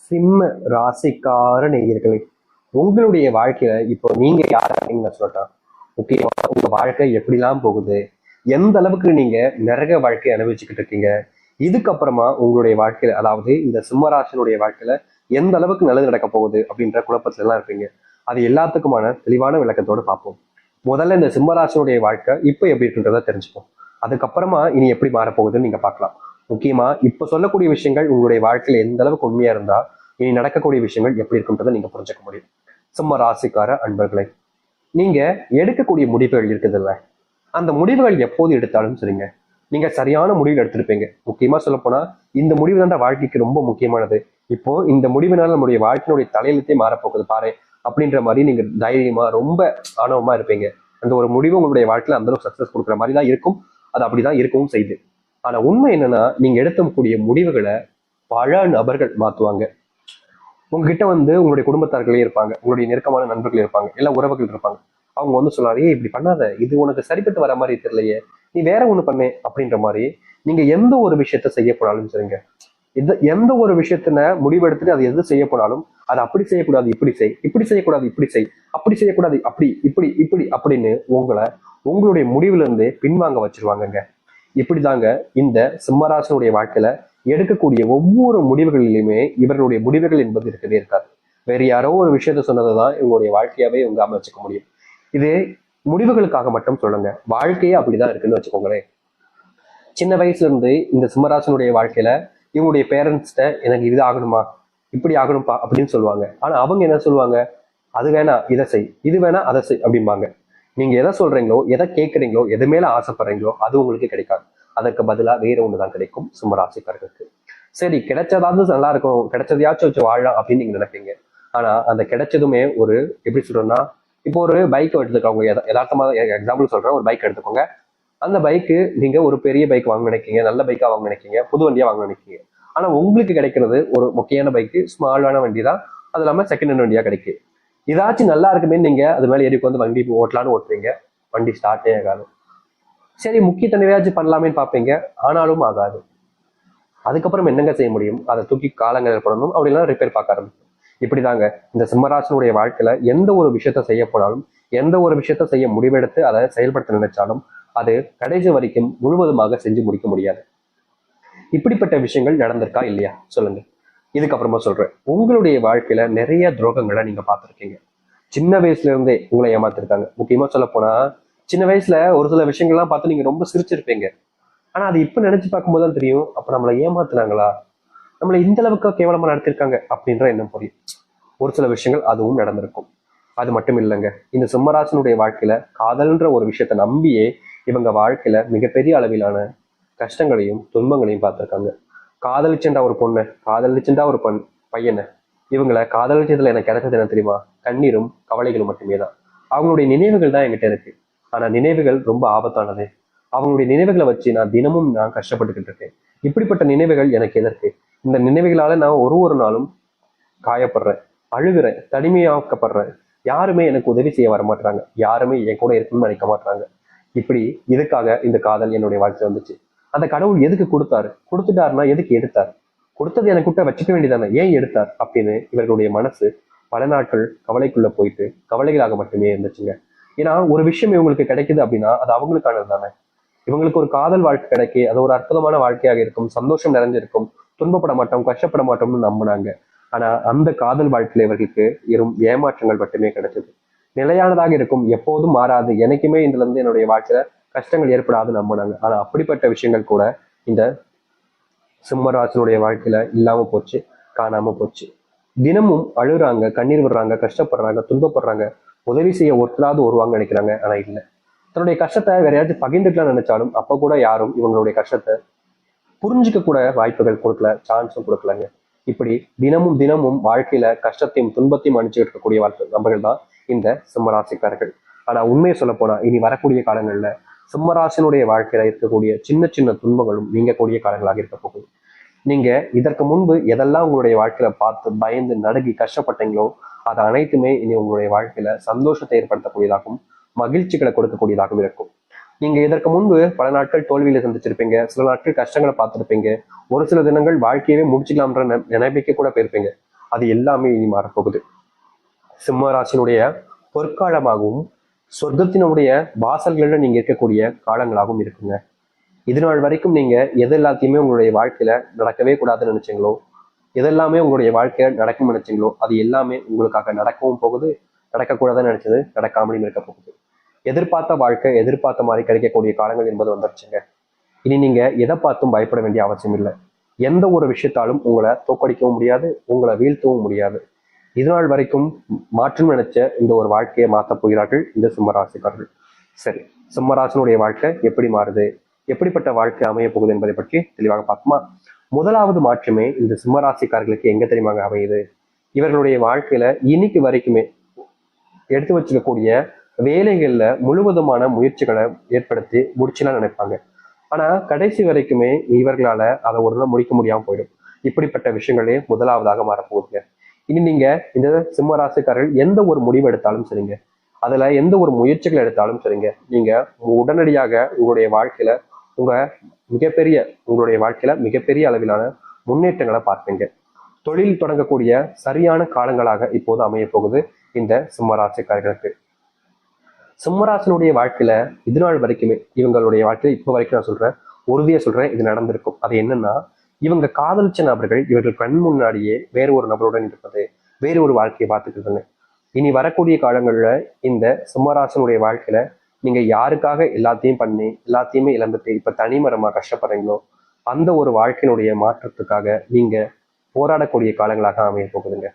சிம்ம ராசிக்கார நேயர்களே, உங்களுடைய வாழ்க்கையில இப்போ நீங்க யார் அப்படின்னு நான் சொல்லட்டேன். முக்கியமா உங்க வாழ்க்கை எப்படிலாம் போகுது, எந்த அளவுக்கு நீங்க நரக வாழ்க்கை அனுபவிச்சுக்கிட்டு இருக்கீங்க, இதுக்கப்புறமா உங்களுடைய வாழ்க்கையில, அதாவது இந்த சிம்மராசினுடைய வாழ்க்கையில எந்த அளவுக்கு நல்லது நடக்க போகுது அப்படின்ற குழப்பத்துல எல்லாம் இருப்பீங்க. அது எல்லாத்துக்குமான தெளிவான விளக்கத்தோடு பார்ப்போம். முதல்ல இந்த சிம்மராசினுடைய வாழ்க்கை இப்போ எப்படி இருக்குன்றத தெரிஞ்சுப்போம். அதுக்கப்புறமா இனி எப்படி மாறப்போகுதுன்னு நீங்க பார்க்கலாம். முக்கியமா இப்ப சொல்லக்கூடிய விஷயங்கள் உங்களுடைய வாழ்க்கையில எந்த அளவுக்கு உண்மையா இருந்தா இனி நடக்கக்கூடிய விஷயங்கள் எப்படி இருக்குன்றதை நீங்க புரிஞ்சுக்க முடியும். சிம்ம ராசிக்கார அன்பர்களை, நீங்க எடுக்கக்கூடிய முடிவுகள் இருக்குதுல்ல, அந்த முடிவுகள் எப்போது எடுத்தாலும் சரிங்க, நீங்க சரியான முடிவு எடுத்திருப்பீங்க. முக்கியமா சொல்ல போனா இந்த முடிவு தான் வாழ்க்கைக்கு ரொம்ப முக்கியமானது. இப்போ இந்த முடிவினால நம்முடைய வாழ்க்கையினுடைய தலையெழுத்தே மாறப்போகுது பாரு அப்படின்ற மாதிரி நீங்க தைரியமா ரொம்ப ஆணவமா இருப்பீங்க. அந்த ஒரு முடிவு உங்களுடைய வாழ்க்கையில அந்த அளவுக்கு சக்சஸ் கொடுக்குற மாதிரி தான் இருக்கும். அது அப்படிதான் இருக்கவும் செய்யுது. ஆனா உண்மை என்னன்னா, நீங்க எடுக்கக்கூடிய முடிவுகளை பல நபர்கள் மாத்துவாங்க. உங்ககிட்ட உங்களுடைய குடும்பத்தார்களே இருப்பாங்க, உங்களுடைய நெருக்கமான நண்பர்கள் இருப்பாங்க, எல்லா உறவுகள் இருப்பாங்க. அவங்க சொல்லுவாங்க, ஏய் இப்படி பண்ணாத, இது உனக்கு சரிப்பட்டு வர மாதிரி தெரியலையே, நீ வேற ஒண்ணு பண்ணு அப்படின்ற மாதிரி. நீங்க எந்த ஒரு விஷயத்த செய்ய போனாலும் சரிங்க, எந்த ஒரு விஷயத்தின முடிவெடுத்துட்டு அது எது செய்ய போனாலும், அது அப்படி செய்யக்கூடாது இப்படி செய், இப்படி செய்யக்கூடாது இப்படி செய், அப்படி செய்யக்கூடாது அப்படி இப்படி இப்படி அப்படின்னு உங்களுடைய முடிவுல இருந்து பின்வாங்க வச்சிருவாங்கங்க. இப்படிதாங்க இந்த சிம்மராசனுடைய வாழ்க்கையில எடுக்கக்கூடிய ஒவ்வொரு முடிவுகளிலுமே இவர்களுடைய முடிவுகள் என்பது இருக்கவே இருக்காது. வேற யாரோ ஒரு விஷயத்த சொன்னதுதான் இவங்களுடைய வாழ்க்கையாவே இவங்க அமைச்சுக்க முடியும். இது முடிவுகளுக்காக மட்டும் சொல்லுங்க, வாழ்க்கையே அப்படிதான் இருக்குன்னு வச்சுக்கோங்களேன். சின்ன வயசுல இருந்து இந்த சிம்மராசனுடைய வாழ்க்கையில இவங்களுடைய பேரண்ட்ஸ்ட எனக்கு இது ஆகணுமா, இப்படி ஆகணும்பா அப்படின்னு சொல்லுவாங்க. ஆனா அவங்க என்ன சொல்லுவாங்க, அது வேணா இதை செய், இது வேணா அதை செய் அப்படிம்பாங்க. நீங்க எதை சொல்றீங்களோ, எதை கேட்குறீங்களோ, எது மேல ஆசைப்படுறீங்களோ அது உங்களுக்கு கிடைக்காது. அதற்கு பதிலா வேற ஒண்ணுதான் கிடைக்கும் சிம்மராசிக்காரர்களுக்கு. சரி, கிடைச்சதாவது நல்லா இருக்கும், கிடைச்சதையாச்சும் வச்சு வாழலாம் அப்படின்னு நீங்க நினைப்பீங்க. ஆனா அந்த கிடைச்சதுமே ஒரு எப்படி சொல்றோம்னா, இப்போ ஒரு பைக் எடுத்துக்கோங்க, யதார்த்தமா எக்ஸாம்பிள் சொல்றேன், ஒரு பைக் எடுத்துக்கோங்க. அந்த பைக்கு நீங்க ஒரு பெரிய பைக் வாங்க நினைக்கீங்க, நல்ல பைக்கா வாங்க நினைக்கீங்க, புது வண்டியா வாங்க நினைக்கீங்க. ஆனா உங்களுக்கு கிடைக்கிறது ஒரு முக்கியமான பைக்கு, ஸ்மாலான வண்டி தான். அது இல்லாம செகண்ட் ஹேண்ட் வண்டியா கிடைக்கும். இதாச்சும் நல்லா இருக்குமே நீங்க அது மேல ஏறி வண்டி ஓட்டலான்னு ஓட்டுறீங்க, வண்டி ஸ்டார்ட்டே ஆகாது. சரி, முக்கிய தடவையாச்சும் பண்ணலாமேன்னு பார்ப்பீங்க, ஆனாலும் ஆகாது. அதுக்கப்புறம் என்னங்க செய்ய முடியும், அதை தூக்கி காலங்கள் போடணும், அப்படிலாம் ரிப்பேர் பார்க்க ஆரம்பிக்கும். இப்படிதாங்க இந்த சிம்மராசனுடைய வாழ்க்கையில எந்த ஒரு விஷயத்த செய்ய போனாலும், எந்த ஒரு விஷயத்த செய்ய முடிவெடுத்து அதை செயல்படுத்த நினைச்சாலும் அது கடைசி வரைக்கும் முழுவதுமாக செஞ்சு முடிக்க முடியாது. இப்படிப்பட்ட விஷயங்கள் நடந்திருக்கா இல்லையா சொல்லுங்க. இதுக்கப்புறமா சொல்றேன், உங்களுடைய வாழ்க்கையில நிறைய துரோகங்களை நீங்க பார்த்துருக்கீங்க. சின்ன வயசுல இருந்தே உங்களை ஏமாத்திருக்காங்க. முக்கியமா சொல்ல போனா சின்ன வயசுல ஒரு சில விஷயங்கள்லாம் பார்த்து நீங்க ரொம்ப சிரிச்சிருப்பீங்க. ஆனா அது இப்ப நினைச்சு பார்க்கும்போது தான் தெரியும், அப்ப நம்மளை ஏமாத்துனாங்களா, நம்மளை இந்த அளவுக்கு கேவலமா நடத்திருக்காங்க அப்படின்ற எண்ணம் புரியும். ஒரு சில விஷயங்கள் அதுவும் நடந்திருக்கும். அது மட்டும் இல்லைங்க, இந்த சிம்மராசனுடைய வாழ்க்கையில காதல்ன்ற ஒரு விஷயத்த நம்பியே இவங்க வாழ்க்கையில மிகப்பெரிய அளவிலான கஷ்டங்களையும் துன்பங்களையும் பார்த்திருக்காங்க. காதலிச்சுண்டா ஒரு பொண்ணு, காதலிச்சுண்டா ஒரு பையனை, இவங்களை காதலிச்சதுல எனக்கு கிடைச்சது என்ன தெரியுமா, கண்ணீரும் கவலைகளும் மட்டுமே தான். அவங்களுடைய நினைவுகள் தான் என்கிட்ட இருக்கு. ஆனா நினைவுகள் ரொம்ப ஆபத்தானது. அவங்களுடைய நினைவுகளை வச்சு நான் கஷ்டப்பட்டுக்கிட்டு இருக்கேன். இப்படிப்பட்ட நினைவுகள் எனக்கு எதற்கு? இந்த நினைவுகளால நான் ஒரு நாளும் காயப்படுறேன், அழுகிறேன், தனிமையாக்கப்படுறேன். யாருமே எனக்கு உதவி செய்ய வர மாட்டாங்க, யாருமே என் கூட இருக்கணும்னு நினைக்க மாட்டாங்க. இப்படி இதுக்காக இந்த காதல் என்னுடைய வாழ்க்கை வந்துச்சு. அந்த கடவுள் எதுக்கு கொடுத்தாரு, கொடுத்துட்டாருன்னா எதுக்கு எடுத்தார், கொடுத்தது எனக்கு கிட்ட வச்சுக்க வேண்டியதானே, ஏன் எடுத்தார் அப்படின்னு இவர்களுடைய மனசு பல நாட்கள் கவலைக்குள்ள போயிட்டு கவலைகளாக மட்டுமே இருந்துச்சுங்க. ஏன்னா ஒரு விஷயம் இவங்களுக்கு கிடைக்குது அப்படின்னா அது அவங்களுக்கானது தானே. இவங்களுக்கு ஒரு காதல் வாழ்க்கை கிடைக்கி அது ஒரு அற்புதமான வாழ்க்கையாக இருக்கும், சந்தோஷம் நிறைஞ்சிருக்கும், துன்பப்பட மாட்டோம், கஷ்டப்பட மாட்டோம்னு நம்பினாங்க. ஆனா அந்த காதல் வாழ்க்கையில இவர்களுக்கு ஏமாற்றங்கள் மட்டுமே கிடைச்சது. நிலையானதாக இருக்கும், எப்போதும் மாறாது, எனக்குமே இதுல இருந்து என்னுடைய வாழ்க்கையில கஷ்டங்கள் ஏற்படாது நம்பினாங்க. ஆனா அப்படிப்பட்ட விஷயங்கள் கூட இந்த சிம்மராசனுடைய வாழ்க்கையில இல்லாம போச்சு, காணாம போச்சு. தினமும் அழுறாங்க, கண்ணீர் விடுறாங்க, கஷ்டப்படுறாங்க, துன்பப்படுறாங்க. உதவி செய்ய ஒருத்தராவது வருவாங்க நினைக்கிறாங்க, ஆனா இல்லை. தன்னுடைய கஷ்டத்தை வேற யாராச்சும் பகிர்ந்துக்கலாம் நினைச்சாலும் அப்ப கூட யாரும் இவங்களுடைய கஷ்டத்தை புரிஞ்சுக்க கூட வாய்ப்புகள் கொடுக்கல, சான்ஸும் கொடுக்கலங்க. இப்படி தினமும் தினமும் வாழ்க்கையில கஷ்டத்தையும் துன்பத்தையும் அனுப்பிச்சுட்டு இருக்கக்கூடிய நபர்கள் தான் இந்த சிம்மராசிக்காரர்கள். ஆனா உண்மையை சொல்ல போனா இனி வரக்கூடிய காலங்கள்ல சிம்மராசினுடைய வாழ்க்கையில இருக்கக்கூடிய சின்ன சின்ன துன்பங்களும் நீங்கக்கூடிய காலங்களாக இருக்க போகுது. நீங்க இதற்கு முன்பு எதெல்லாம் உங்களுடைய வாழ்க்கையில பார்த்து பயந்து நடுங்கி கஷ்டப்பட்டீங்களோ அது அனைத்துமே இனி உங்களுடைய வாழ்க்கையில சந்தோஷத்தை ஏற்படுத்தக்கூடியதாகவும் மகிழ்ச்சிகளை கொடுக்கக்கூடியதாகவும் இருக்கும். நீங்க இதற்கு முன்பு பல நாட்கள் தோல்வியில சந்திச்சிருப்பீங்க, சில நாட்கள் கஷ்டங்களை பார்த்துருப்பீங்க, ஒரு சில தினங்கள் வாழ்க்கையவே முடிச்சுக்கலாம்ன்ற நினைப்பிக்க கூட போயிருப்பீங்க. அது எல்லாமே இனி மாறப்போகுது. சிம்ம ராசினுடைய பொற்காலமாகவும் சொர்க்கத்தினுடைய வாசல்கள்ல நீங்க இருக்கக்கூடிய காலங்களாகவும் இருக்குங்க. இது நாள் வரைக்கும் நீங்க எது எல்லாத்தையுமே உங்களுடைய வாழ்க்கையில நடக்கவே கூடாதுன்னு நினைச்சீங்களோ, எதெல்லாமே உங்களுடைய வாழ்க்கையில நடக்கும் நினைச்சீங்களோ, அது எல்லாமே உங்களுக்காக நடக்கவும் போகுது. நடக்கக்கூடாதுன்னு நினைச்சது நடக்காமலும் இருக்க போகுது. எதிர்பார்த்த வாழ்க்கை எதிர்பார்த்த மாதிரி கிடைக்கக்கூடிய காலங்கள் என்பது வந்துருச்சுங்க. இனி நீங்க எதை பார்த்தும் பயப்பட வேண்டிய அவசியம் இல்லை. எந்த ஒரு விஷயத்தாலும் உங்களை தோக்கடிக்கவும் முடியாது, உங்களை வீழ்த்தவும் முடியாது. இது நாள் வரைக்கும் மாற்றம் நினைச்ச இந்த ஒரு வாழ்க்கையை மாற்றப் போகிறார்கள் இந்த சிம்மராசிக்காரர்கள். சரி, சிம்மராசினுடைய வாழ்க்கை எப்படி மாறுது, எப்படிப்பட்ட வாழ்க்கை அமைய போகுது என்பதை பற்றி தெளிவாக பார்ப்போமா? முதலாவது மாற்றமே இந்த சிம்மராசிக்காரர்களுக்கு எங்க தெரியுமாங்க அமையுது? இவர்களுடைய வாழ்க்கையில இன்னைக்கு வரைக்குமே எடுத்து வச்சுக்கக்கூடிய வேலைகள்ல முழுவதுமான முயற்சிகளை ஏற்படுத்தி முடிச்சுலாம் நினைப்பாங்க. ஆனா கடைசி வரைக்குமே இவர்களால அதை ஒரு நாள் முடிக்க முடியாம போயிடும். இப்படிப்பட்ட விஷயங்களே முதலாவதாக மாறப்போகுதுங்க. இனி நீங்க இந்த சிம்ம ராசிக்காரர்கள் எந்த ஒரு முடிவு எடுத்தாலும் சரிங்க, அதுல எந்த ஒரு முயற்சிகள் எடுத்தாலும் சரிங்க, நீங்க உடனடியாக உங்களுடைய வாழ்க்கையில உங்களுடைய வாழ்க்கையில மிகப்பெரிய அளவிலான முன்னேற்றங்களை பார்ப்பீங்க. தொழில் தொடங்கக்கூடிய சரியான காலங்களாக இப்போது அமைய போகுது இந்த சிம்மராசிக்காரர்களுக்கு. சிம்மராசினுடைய வாழ்க்கையில இது நாள் வரைக்குமே இவங்களுடைய வாழ்க்கையில இப்போ வரைக்கும் நான் சொல்றேன், உறுதியா சொல்றேன், இது நடந்திருக்கும். அது என்னன்னா, இவங்க காதலிச்ச நபர்கள் இவர்கள் கண் முன்னாடியே வேறு ஒரு நபருடன் இருப்பது, வேறு ஒரு வாழ்க்கையை பார்த்துக்கிறதுங்க. இனி வரக்கூடிய காலங்கள்ல இந்த சிம்மராசனுடைய வாழ்க்கையில நீங்க யாருக்காக எல்லாத்தையும் பண்ணி எல்லாத்தையுமே இழந்துட்டு இப்ப தனிமரமா கஷ்டப்படுறீங்களோ, அந்த ஒரு வாழ்க்கையினுடைய மாற்றத்துக்காக நீங்க போராடக்கூடிய காலங்களாக அமைய போகுதுங்க.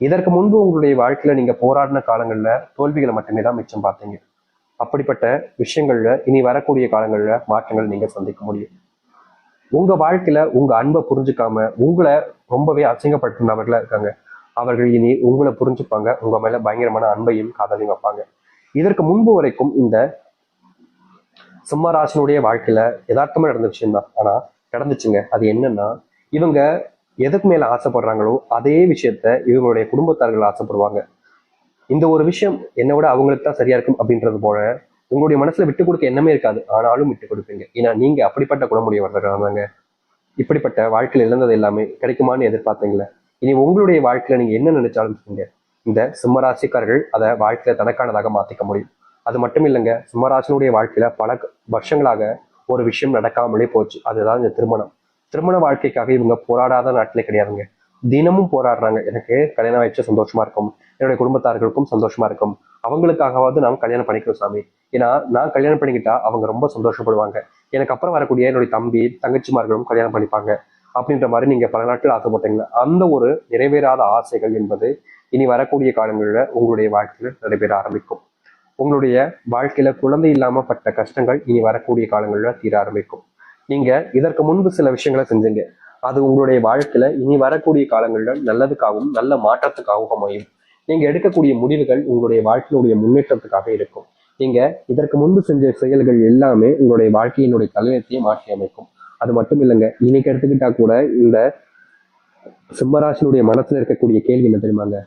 இதற்கு முன்பு உங்களுடைய வாழ்க்கையில நீங்க போராடின காலங்கள்ல தோல்விகளை மட்டுமே தான் மிச்சம் பார்த்தீங்க. அப்படிப்பட்ட விஷயங்கள்ல இனி வரக்கூடிய காலங்கள்ல மாற்றங்கள் நீங்க சந்திக்க முடியும். உங்க வாழ்க்கையில உங்க அன்பை புரிஞ்சுக்காம உங்களை ரொம்பவே அசிங்கப்படுத்தினவர்களா இருக்காங்க. அவர்கள் இனி உங்களை புரிஞ்சுப்பாங்க, உங்க மேல பயங்கரமான அன்பையும் காதலையும் வைப்பாங்க. இதற்கு முன்பு வரைக்கும் இந்த சிம்மராசினுடைய வாழ்க்கையில யதார்த்தமா நடந்த விஷயம் தான், ஆனா நடந்துச்சுங்க. அது என்னன்னா, இவங்க எதுக்கு மேல ஆசைப்படுறாங்களோ அதே விஷயத்த இவங்களுடைய குடும்பத்தார்கள் ஆசைப்படுவாங்க. இந்த ஒரு விஷயம் என்னை விட அவங்களுக்கு தான் சரியா இருக்கும் அப்படின்றது போல உங்களுடைய மனசுல விட்டு கொடுக்க எண்ணமே இருக்காது, ஆனாலும் விட்டு கொடுப்பீங்க. ஏன்னா நீங்க அப்படிப்பட்ட குணமுடையவர்கள். இப்படிப்பட்ட வாழ்க்கையில் இழந்தது எல்லாமே கிடைக்குமான்னு எதிர்பார்த்தீங்களே, இனி உங்களுடைய வாழ்க்கையில நீங்க என்ன நினைச்சாலும் சொல்லுங்க, இந்த சிம்மராசிக்காரர்கள் அதை வாழ்க்கையில தனக்கானதாக மாத்திக்க முடியும். அது மட்டும் இல்லைங்க, சிம்மராசினுடைய வாழ்க்கையில பல வருஷங்களாக ஒரு விஷயம் நடக்காமலே போச்சு. அதுதான் இந்த திருமணம். திருமண வாழ்க்கைக்காக இவங்க போராடாத நாட்டிலே கிடையாதுங்க. தினமும் போராடுறாங்க. எனக்கு கல்யாணம் ஆயிடுச்சு சந்தோஷமா இருக்கும், என்னுடைய குடும்பத்தார்களுக்கும் சந்தோஷமா இருக்கும், அவங்களுக்காகவாவது நாம் கல்யாணம் பண்ணிக்கிறோம் சாமி. ஏன்னா நான் கல்யாணம் பண்ணிக்கிட்டா அவங்க ரொம்ப சந்தோஷப்படுவாங்க, எனக்கு அப்புறம் வரக்கூடிய என்னுடைய தம்பி தங்கச்சிமார்களும் கல்யாணம் பண்ணிப்பாங்க அப்படின்ற மாதிரி நீங்க பல நாட்கள் ஆசைப்பட்டீங்களா, அந்த ஒரு நிறைவேறாத ஆசைகள் என்பது இனி வரக்கூடிய காலங்களில் உங்களுடைய வாழ்க்கையில நடைபெற ஆரம்பிக்கும். உங்களுடைய வாழ்க்கையில குழந்தை இல்லாம பட்ட கஷ்டங்கள் இனி வரக்கூடிய காலங்களில் தீர ஆரம்பிக்கும். நீங்க இதற்கு முன்பு சில விஷயங்களை செஞ்சீங்க, அது உங்களுடைய வாழ்க்கையில இனி வரக்கூடிய காலங்களில் நல்லதுக்காகவும் நல்ல மாற்றத்துக்காகவும் அமையும். நீங்க எடுக்கக்கூடிய முடிவுகள் உங்களுடைய வாழ்க்கையினுடைய முன்னேற்றத்துக்காக இருக்கும். நீங்க இதற்கு முன்பு செஞ்ச செயல்கள் எல்லாமே உங்களுடைய வாழ்க்கையினுடைய தலையத்தையே மாற்றி அமைக்கும். அது மட்டும் இல்லைங்க, இன்னைக்கு எடுத்துக்கிட்டா கூட இந்த சிம்மராசினுடைய மனசுல இருக்கக்கூடிய கேள்வி என்ன தெரியுமாங்க?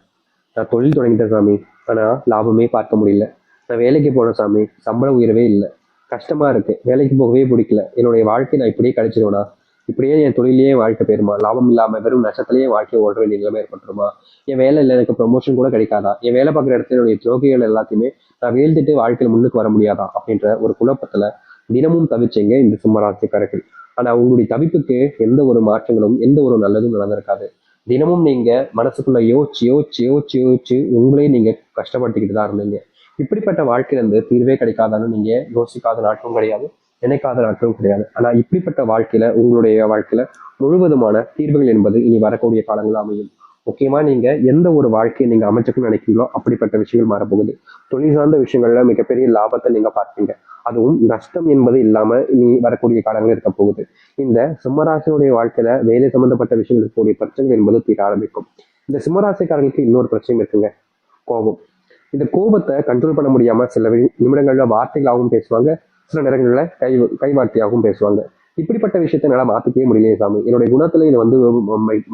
நான் தொழில் தொடங்கிட்டேன் சாமி, ஆனா லாபமே பார்க்க முடியல. நான் வேலைக்கு போனேன் சாமி, சம்பள உயர்வே இல்லை, கஷ்டமா இருக்கு, வேலைக்கு போகவே பிடிக்கல, என்னுடைய வாழ்க்கை நான் இப்படியே கழிச்சிருவேனா, இப்படியே என் தொழிலேயே வாழ்க்கை போயிருமா, லாபம் இல்லாம வெறும் நஷ்டத்திலேயே வாழ்க்கையை ஓட வேண்டிய நிலைமை ஏற்பட்டுருமா, என் வேலை இல்லை, எனக்கு ப்ரொமோஷன் கூட கிடைக்காதா, என் வேலை பார்க்குற இடத்துல என்னுடைய துரோகிகள் எல்லாத்தையுமே நான் வீழ்ந்துட்டு வாழ்க்கையில முன்னுக்கு வர முடியாதா அப்படின்ற ஒரு குழப்பத்துல தினமும் தவிச்சீங்க இந்த சிம்மராசிக்காரர்கள். ஆனா உங்களுடைய தவிப்புக்கு எந்த ஒரு மாற்றங்களும் எந்த ஒரு நல்லதும் நடந்திருக்காது. தினமும் நீங்க மனசுக்குள்ள யோசிச்சு யோசிச்சு யோசிச்சு யோசிச்சு உங்களையும் நீங்க கஷ்டப்படுத்திக்கிட்டு தான் இருந்தீங்க. இப்படிப்பட்ட வாழ்க்கையில இருந்து தீர்வே கிடைக்காதான்னு நீங்க யோசிக்காத நாட்களும் கிடையாது, நினைக்காத நாட்களும் கிடையாது. ஆனா இப்படிப்பட்ட வாழ்க்கையில உங்களுடைய வாழ்க்கையில முழுவதுமான தீர்வுகள் என்பது இனி வரக்கூடிய காலங்கள் அமையும். முக்கியமா நீங்க எந்த ஒரு வாழ்க்கையை நீங்க அமைச்சுக்கணும்னு நினைக்கிறீங்களோ அப்படிப்பட்ட விஷயங்கள் மாறப்போகுது. தொழில் சார்ந்த விஷயங்கள்ல மிகப்பெரிய லாபத்தை நீங்க பார்ப்பீங்க. அதுவும் நஷ்டம் என்பது இல்லாம இனி வரக்கூடிய காலங்கள் இருக்க போகுது. இந்த சிம்மராசினுடைய வாழ்க்கையில வேலை சம்பந்தப்பட்ட விஷயங்கள் இருக்கக்கூடிய பிரச்சனைகள் என்பது தீர ஆரம்பிக்கும். இந்த சிம்மராசிக்காரர்களுக்கு இன்னொரு பிரச்சனையும் இருக்குங்க, கோபம். இந்த கோபத்தை கண்ட்ரோல் பண்ண முடியாம சில நிமிடங்கள்ல வார்த்தைகளாகவும் பேசுவாங்க, சில நேரங்கள்ல கை வார்த்தையாகவும் பேசுவாங்க. இப்படிப்பட்ட விஷயத்த என்னால மாத்திக்கவே முடியலையே சாமி, என்னுடைய குணத்துல இது வந்து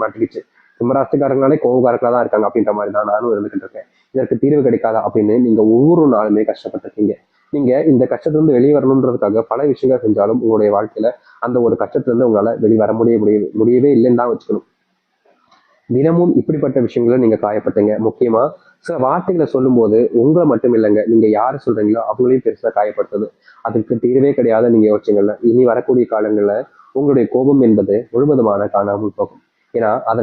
மாட்டிக்கிச்சு, சிம்மராசிக்காரங்களாலே கோபக்காரர்களா தான் இருக்காங்க அப்படின்ற மாதிரி தான் நானும் இருந்துகிட்டு இருக்கேன், இதற்கு தீர்வு கிடைக்காதா அப்படின்னு நீங்க ஒவ்வொரு நாளுமே கஷ்டப்பட்டிருக்கீங்க. நீங்க இந்த கஷ்டத்திலிருந்து வெளியே வரணுன்றதுக்காக பல விஷயங்கள் செஞ்சாலும் உங்களுடைய வாழ்க்கையில அந்த ஒரு கஷ்டத்திலிருந்து உங்களால வெளிவர முடியவே இல்லைன்னு தான் வச்சுக்கணும். தினமும் இப்படிப்பட்ட விஷயங்களை நீங்க காயப்பட்டீங்க. முக்கியமா சில வார்த்தைகளை சொல்லும் போது உங்களை மட்டும் இல்லைங்க, நீங்க யாரு சொல்றீங்களோ அவங்களையும் பெருசா காயப்படுத்துது. அதுக்கு தீர்வே கிடையாத நீங்க யோசிச்சீங்கல்ல, இனி வரக்கூடிய காலங்கள்ல உங்களுடைய கோபம் என்பது முழுவதுமான காணாமல் போகும். ஏன்னா அதற்கு